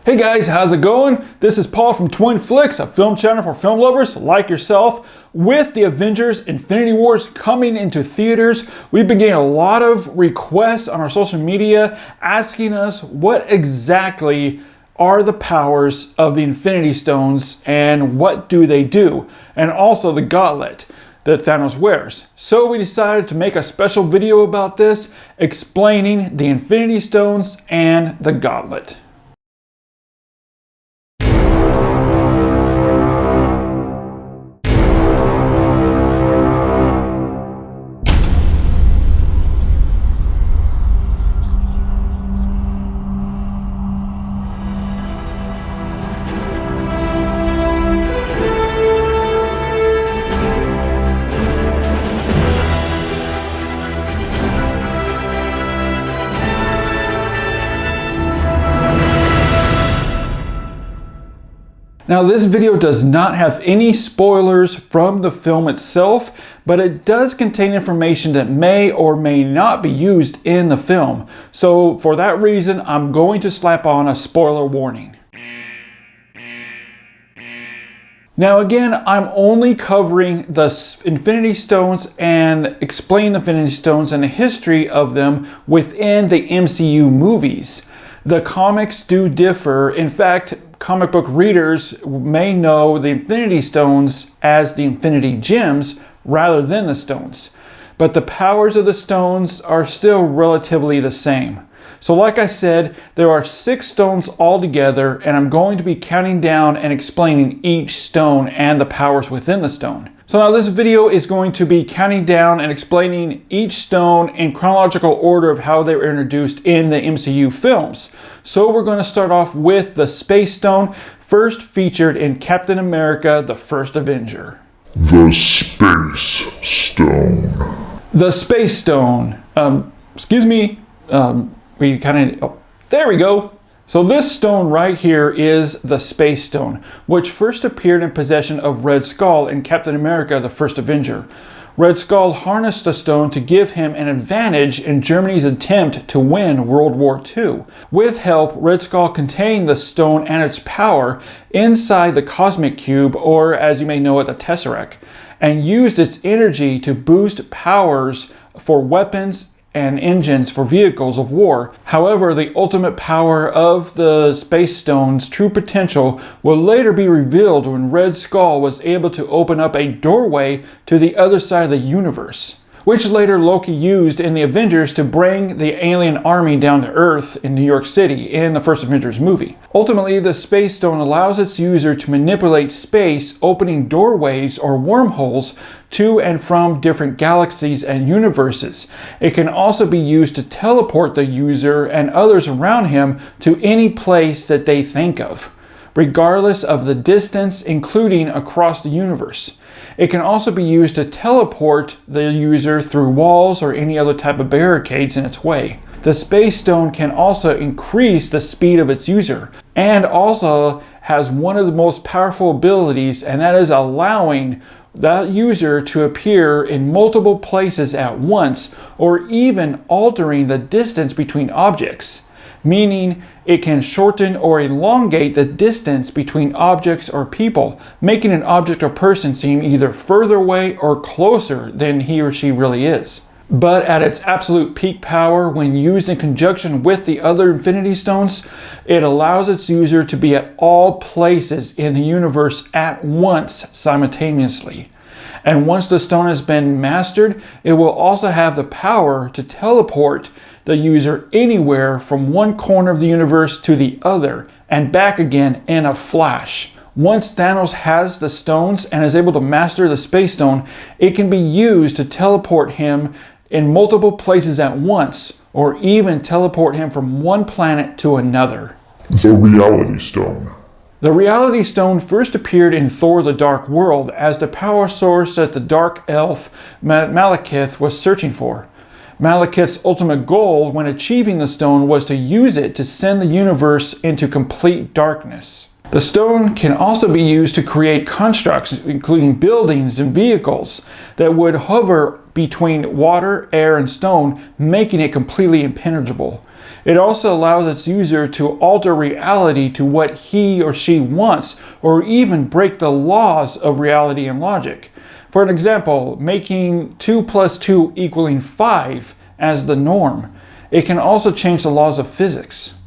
Hey guys, how's it going? This is Paul from Twin Flicks, a film channel for film lovers like yourself. With the Avengers Infinity Wars coming into theaters, we've been getting a lot of requests on our social media asking us what exactly are the powers of the Infinity Stones and what do they do, and also the Gauntlet that Thanos wears. So we decided to make a special video about this, explaining the Infinity Stones and the Gauntlet. Now this video does not have any spoilers from the film itself, but it does contain information that may or may not be used in the film. So for that reason, I'm going to slap on a spoiler warning. Now again, I'm only covering the Infinity Stones and explain the Infinity Stones and the history of them within the MCU movies. The comics do differ. In fact, comic book readers may know the Infinity Stones as the Infinity Gems rather than the stones. But the powers of the stones are still relatively the same. So like I said, there are 6 stones altogether, and I'm going to be counting down and explaining each stone and the powers within the stone. So now this video is going to be counting down and explaining each stone in chronological order of how they were introduced in the MCU films. So we're going to start off with the Space Stone, first featured in Captain America, the First Avenger. The Space Stone. The Space Stone. There we go. So this stone right here is the Space Stone, which first appeared in possession of Red Skull in Captain America, the First Avenger. Red Skull harnessed the stone to give him an advantage in Germany's attempt to win World War II. With help, Red Skull contained the stone and its power inside the Cosmic Cube, or as you may know it, the Tesseract, and used its energy to boost powers for weapons and engines for vehicles of war. However, the ultimate power of the Space Stone's true potential will later be revealed when Red Skull was able to open up a doorway to the other side of the universe, which later Loki used in the Avengers to bring the alien army down to Earth in New York City in the first Avengers movie. Ultimately, the Space Stone allows its user to manipulate space, opening doorways or wormholes to and from different galaxies and universes. It can also be used to teleport the user and others around him to any place that they think of, regardless of the distance, including across the universe. It can also be used to teleport the user through walls or any other type of barricades in its way. The Space Stone can also increase the speed of its user, and also has one of the most powerful abilities, and that is allowing that user to appear in multiple places at once, or even altering the distance between objects, meaning it can shorten or elongate the distance between objects or people, making an object or person seem either further away or closer than he or she really is. But at its absolute peak power, when used in conjunction with the other Infinity Stones, it allows its user to be at all places in the universe at once simultaneously. And once the stone has been mastered, it will also have the power to teleport the user anywhere from one corner of the universe to the other and back again in a flash. Once Thanos has the stones and is able to master the Space Stone, it can be used to teleport him in multiple places at once, or even teleport him from one planet to another. The Reality Stone. The Reality Stone first appeared in Thor: The Dark World as the power source that the Dark Elf Malekith was searching for. Malekith's ultimate goal when achieving the stone was to use it to send the universe into complete darkness. The stone can also be used to create constructs, including buildings and vehicles, that would hover between water, air, and stone, making it completely impenetrable. It also allows its user to alter reality to what he or she wants, or even break the laws of reality and logic. For an example, making 2 plus 2 equaling 5 as the norm. It can also change the laws of physics.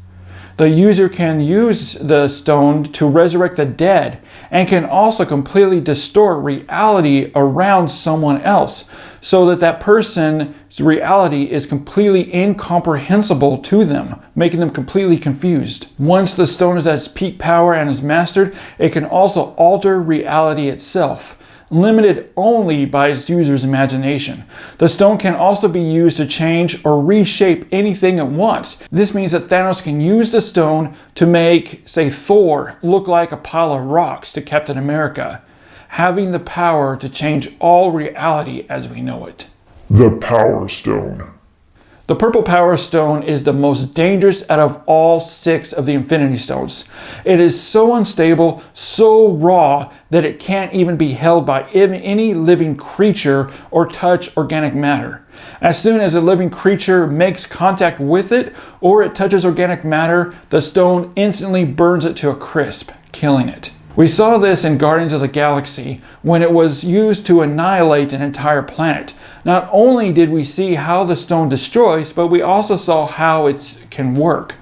The user can use the stone to resurrect the dead and can also completely distort reality around someone else so that that person's reality is completely incomprehensible to them, making them completely confused. Once the stone is at its peak power and is mastered, it can also alter reality itself, limited only by its user's imagination. The stone can also be used to change or reshape anything it wants. This means that Thanos can use the stone to make, say, Thor look like a pile of rocks to Captain America, having the power to change all reality as we know it. The Power Stone. The purple power stone is the most dangerous out of all 6 of the Infinity Stones. It is so unstable, so raw, that it can't even be held by any living creature or touch organic matter. As soon as a living creature makes contact with it or it touches organic matter, the stone instantly burns it to a crisp, killing it. We saw this in Guardians of the Galaxy when it was used to annihilate an entire planet. Not only did we see how the stone destroys, but we also saw how it can work.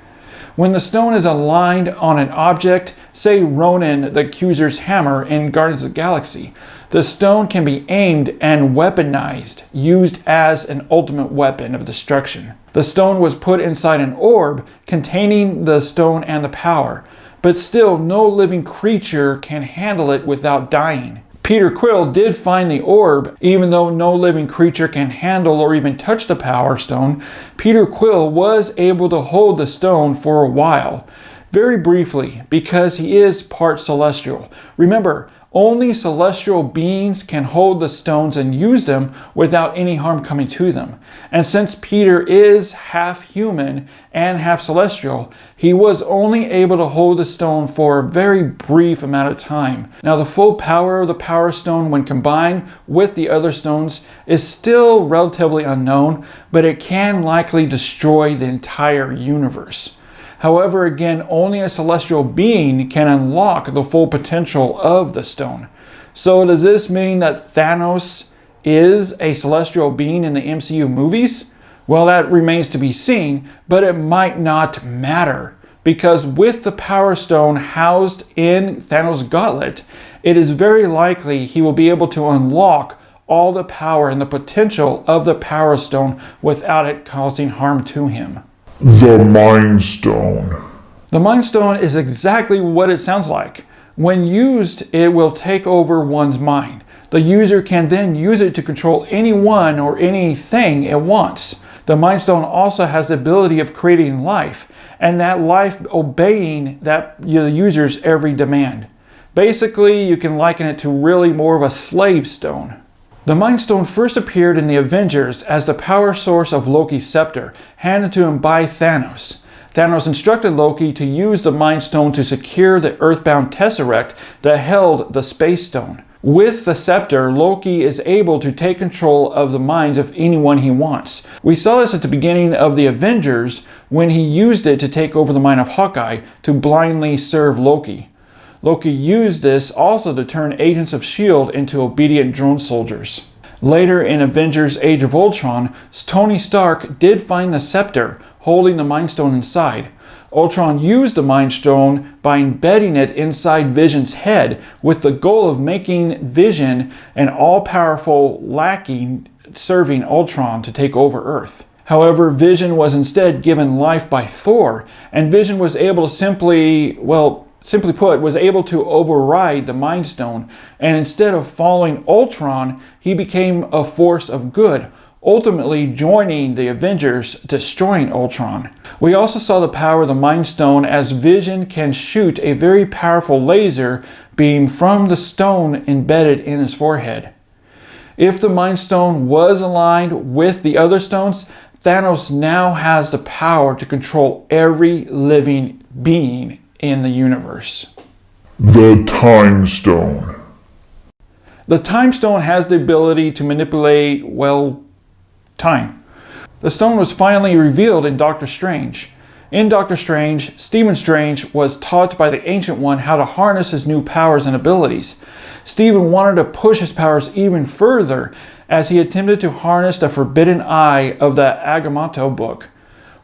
When the stone is aligned on an object, say Ronan the Accuser's hammer in Guardians of the Galaxy, the stone can be aimed and weaponized, used as an ultimate weapon of destruction. The stone was put inside an orb containing the stone and the power, but still no living creature can handle it without dying. Peter Quill did find the orb. Even though no living creature can handle or even touch the Power Stone, Peter Quill was able to hold the stone for a while. Very briefly, because he is part celestial. Remember, only celestial beings can hold the stones and use them without any harm coming to them. And since Peter is half human and half celestial, he was only able to hold the stone for a very brief amount of time. Now, the full power of the Power Stone when combined with the other stones is still relatively unknown, but it can likely destroy the entire universe. However, again, only a celestial being can unlock the full potential of the stone. So does this mean that Thanos is a celestial being in the MCU movies? Well, that remains to be seen, but it might not matter, because with the Power Stone housed in Thanos' Gauntlet, it is very likely he will be able to unlock all the power and the potential of the Power Stone without it causing harm to him. The Mind Stone. The Mind Stone is exactly what it sounds like. When used, it will take over one's mind. The user can then use it to control anyone or anything it wants. The Mind Stone also has the ability of creating life, and that life obeying the user's every demand. Basically, you can liken it to really more of a slave stone. The Mind Stone first appeared in the Avengers as the power source of Loki's scepter, handed to him by Thanos. Thanos instructed Loki to use the Mind Stone to secure the Earthbound Tesseract that held the Space Stone. With the scepter, Loki is able to take control of the minds of anyone he wants. We saw this at the beginning of the Avengers when he used it to take over the mind of Hawkeye to blindly serve Loki. Loki used this also to turn agents of S.H.I.E.L.D. into obedient drone soldiers. Later in Avengers Age of Ultron, Tony Stark did find the scepter, holding the Mind Stone inside. Ultron used the Mind Stone by embedding it inside Vision's head with the goal of making Vision an all-powerful lackey serving Ultron to take over Earth. However, Vision was instead given life by Thor, and Vision was able to simply put, was able to override the Mind Stone, and instead of following Ultron, he became a force of good, ultimately joining the Avengers, destroying Ultron. We also saw the power of the Mind Stone as Vision can shoot a very powerful laser beam from the stone embedded in his forehead. If the Mind Stone was aligned with the other stones, Thanos now has the power to control every living being in the universe. The Time Stone. The Time Stone has the ability to manipulate, time. The stone was finally revealed in Doctor Strange. In Doctor Strange, Stephen Strange was taught by the Ancient One how to harness his new powers and abilities. Stephen wanted to push his powers even further as he attempted to harness the Forbidden Eye of the Agamotto book.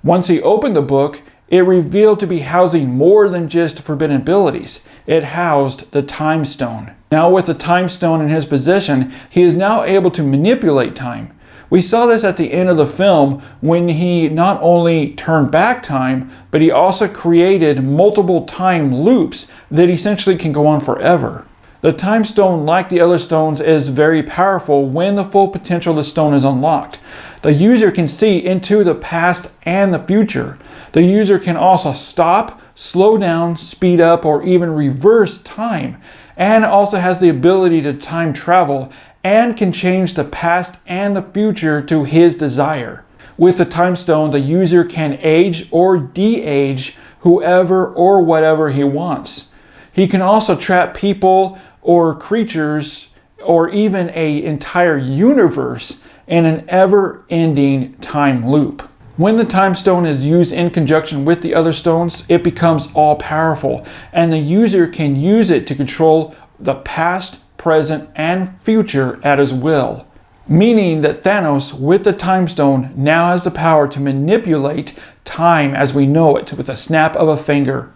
Once he opened the book, it revealed to be housing more than just forbidden abilities. It housed the Time Stone. Now with the Time Stone in his possession, he is now able to manipulate time. We saw this at the end of the film when he not only turned back time, but he also created multiple time loops that essentially can go on forever. The Time Stone, like the other stones, is very powerful when the full potential of the stone is unlocked. The user can see into the past and the future. The user can also stop, slow down, speed up, or even reverse time, and also has the ability to time travel and can change the past and the future to his desire. With the Time Stone, the user can age or de-age whoever or whatever he wants. He can also trap people or creatures or even an entire universe in an ever-ending time loop. When the Time Stone is used in conjunction with the other stones, it becomes all-powerful, and the user can use it to control the past, present, and future at his will. Meaning that Thanos, with the Time Stone, now has the power to manipulate time as we know it with a snap of a finger.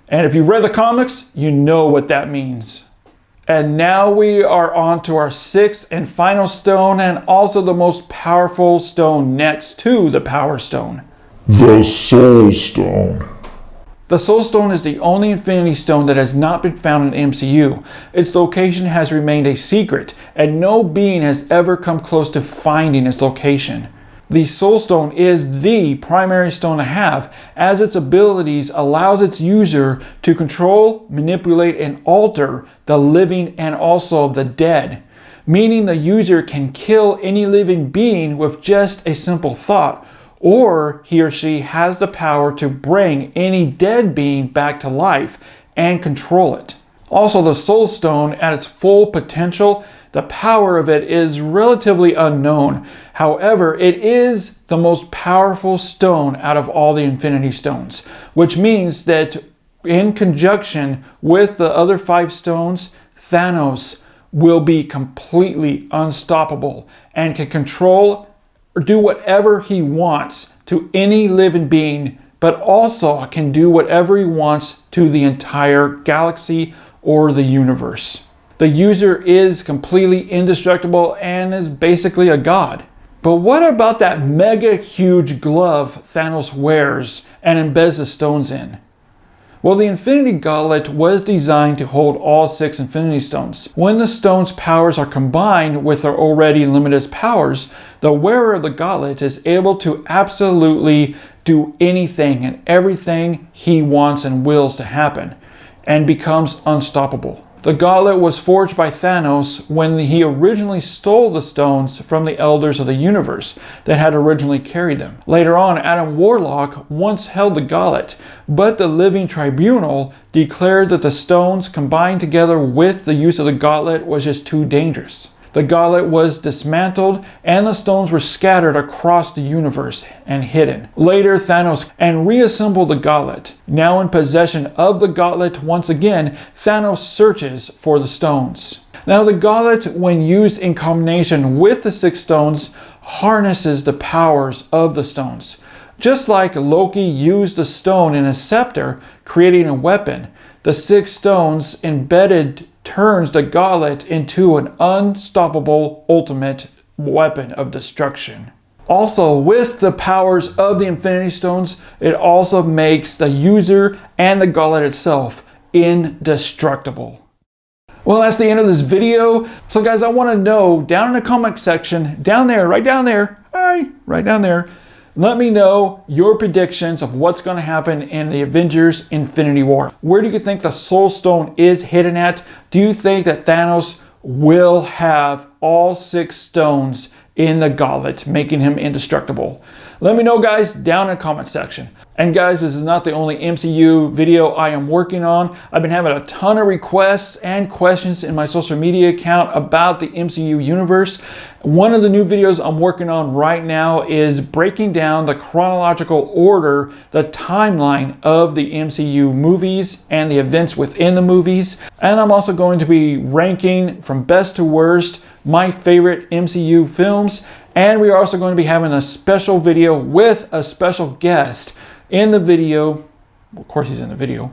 And if you've read the comics, you know what that means. And now we are on to our sixth and final stone, and also the most powerful stone next to the Power Stone. The Soul Stone. The Soul Stone is the only Infinity Stone that has not been found in the MCU. Its location has remained a secret, and no being has ever come close to finding its location. The Soul Stone is the primary stone to have, as its abilities allows its user to control, manipulate, and alter the living and also the dead. Meaning the user can kill any living being with just a simple thought, or he or she has the power to bring any dead being back to life and control it. Also, the Soul Stone at its full potential, the power of it is relatively unknown. However, it is the most powerful stone out of all the Infinity Stones, which means that in conjunction with the other 5 stones, Thanos will be completely unstoppable and can control or do whatever he wants to any living being, but also can do whatever he wants to the entire galaxy or the universe. The user is completely indestructible and is basically a god. But what about that mega huge glove Thanos wears and embeds the stones in? Well, the Infinity Gauntlet was designed to hold all 6 Infinity Stones. When the stones' powers are combined with their already limitless powers, the wearer of the gauntlet is able to absolutely do anything and everything he wants and wills to happen, and becomes unstoppable. The gauntlet was forged by Thanos when he originally stole the stones from the elders of the universe that had originally carried them. Later on, Adam Warlock once held the gauntlet, but the Living Tribunal declared that the stones combined together with the use of the gauntlet was just too dangerous. The gauntlet was dismantled and the stones were scattered across the universe and hidden. Later, Thanos and reassembled the gauntlet. Now in possession of the gauntlet once again, Thanos searches for the stones. Now the gauntlet, when used in combination with the 6 stones, harnesses the powers of the stones. Just like Loki used the stone in a scepter, creating a weapon, the 6 stones embedded turns the gauntlet into an unstoppable ultimate weapon of destruction. Also, with the powers of the Infinity Stones, it also makes the user and the gauntlet itself indestructible. Well, that's the end of this video. So guys, I want to know down in the comment section, down there, right down there, right down there, let me know your predictions of what's going to happen in the Avengers Infinity War. Where do you think the Soul Stone is hidden at? Do you think that Thanos will have all 6 stones in the gauntlet, making him indestructible? Let me know, guys, down in the comment section. And guys, this is not the only MCU video I am working on. I've been having a ton of requests and questions in my social media account about the MCU universe. One of the new videos I'm working on right now is breaking down the chronological order, the timeline of the MCU movies and the events within the movies. And I'm also going to be ranking from best to worst my favorite MCU films. And we are also going to be having a special video with a special guest in the video. Of course, he's in the video.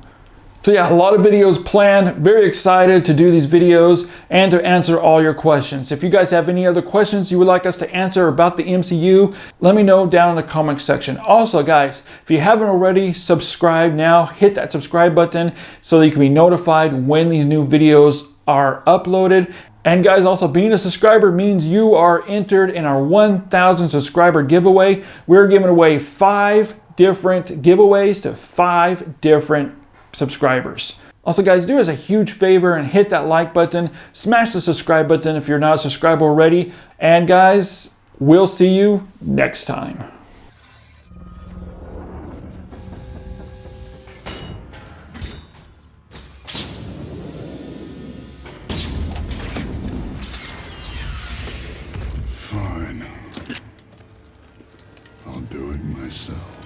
So yeah, a lot of videos planned. Very excited to do these videos and to answer all your questions. If you guys have any other questions you would like us to answer about the MCU, let me know down in the comment section. Also guys, if you haven't already, subscribe now. Hit that subscribe button so that you can be notified when these new videos are uploaded. And guys, also being a subscriber means you are entered in our 1,000 subscriber giveaway. We're giving away 5 different giveaways to 5 different subscribers. Also guys, do us a huge favor and hit that like button, smash the subscribe button if you're not a subscriber already, and guys, we'll see you next time. Fine. I'll do it myself.